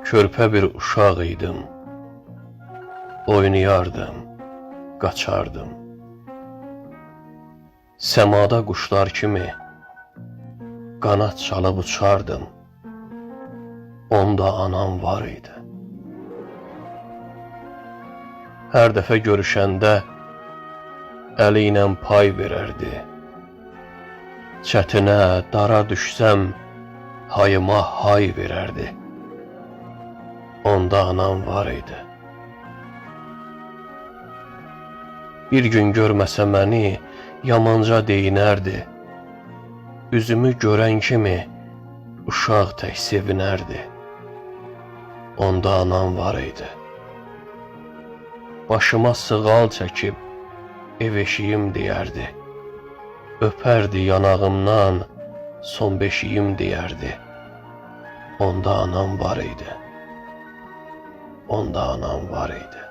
Körpə bir uşaq idim. Oynayardım, qaçardım. Səmada quşlar kimi qanad çalıb uçardım. Onda anam var idi. Hər dəfə görüşəndə əli ilə pay verərdi. Çətinə, dara düşsəm hayıma hay verərdi. Onda anam var idi. Bir gün görməsə məni yamanca deyinərdi. Üzümü görən kimi uşaq tək sevinərdi. Onda anam var idi. Başıma sığal çəkib ev eşiyim deyərdi. Öpərdi yanağımdan son beşiyim deyərdi. Onda anam var idi. Onda anam var idi.